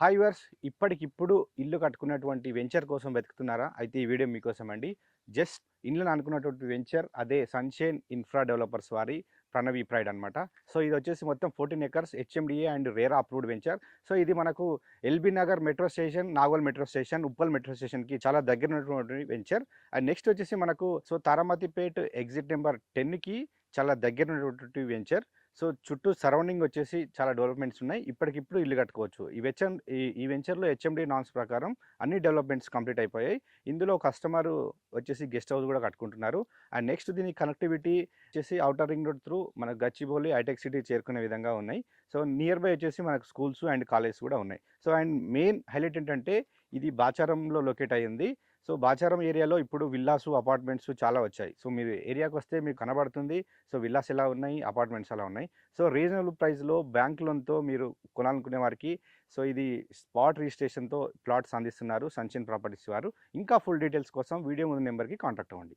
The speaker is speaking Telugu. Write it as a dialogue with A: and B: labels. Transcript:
A: హాయ్ వ్యూవర్స్, ఇప్పటికిప్పుడు ఇల్లు కట్టుకున్నటువంటి వెంచర్ కోసం వెతుకుతున్నారా? అయితే ఈ వీడియో మీకోసం అండి. జస్ట్ ఇండ్లను అనుకున్నటువంటి వెంచర్ అదే సన్‌షైన్ ఇన్ఫ్రా డెవలపర్స్ వారి ప్రణవి ప్రైడ్ అనమాట. సో ఇది వచ్చేసి మొత్తం 14 acres HMDA and RERA approved venture. So ఇది మనకు LB Nagar metro station, Nagole metro station, Uppal metro స్టేషన్‌కి చాలా దగ్గర ఉన్నటువంటి వెంచర్. అండ్ నెక్స్ట్ వచ్చేసి మనకు తారామతిపేట్ ఎగ్జిట్ నెంబర్ 10కి చాలా దగ్గర ఉన్నటువంటి వెంచర్. సో చుట్టూ సరౌండింగ్ వచ్చేసి చాలా డెవలప్మెంట్స్ ఉన్నాయి. ఇప్పటికిప్పుడు ఇల్లు కట్టుకోవచ్చు. ఈ వెంచర్‌లో హెచ్ఎండీ నార్మ్స్ ప్రకారం అన్ని డెవలప్మెంట్స్ కంప్లీట్ అయిపోయాయి. ఇందులో కస్టమరు వచ్చేసి గెస్ట్ హౌస్ కూడా కట్టుకుంటున్నారు. అండ్ నెక్స్ట్ దీని కనెక్టివిటీ వచ్చేసి ఔటర్ రింగ్ రోడ్ త్రూ మన గచ్చిబౌలి, హైటెక్ సిటీ చేరుకునే విధంగా ఉన్నాయి. సో నియర్ బై వచ్చేసి మనకు స్కూల్స్ అండ్ కాలేజెస్ కూడా ఉన్నాయి. సో అండ్ మెయిన్ హైలైట్ ఏంటంటే ఇది బాచారంలో లొకేట్ అయ్యింది. సో బాచారం ఏరియాలో ఇప్పుడు విల్లాసు, అపార్ట్మెంట్స్ చాలా వచ్చాయి. సో మీరు ఏరియాకి వస్తే మీకు కనబడుతుంది. సో విల్లాస్ ఎలా ఉన్నాయి, అపార్ట్మెంట్స్ ఎలా ఉన్నాయి. సో రీజనబుల్ ప్రైస్‌లో బ్యాంక్ లోన్‌తో మీరు కొనాలనుకునే వారికి సో ఇది స్పాట్ రిజిస్ట్రేషన్‌తో ప్లాట్స్ అందిస్తున్నారు సన్‌షైన్ ప్రాపర్టీస్ వారు. ఇంకా ఫుల్ డీటెయిల్స్ కోసం వీడియో ముందు నెంబర్‌కి కాంటాక్ట్ అవ్వండి.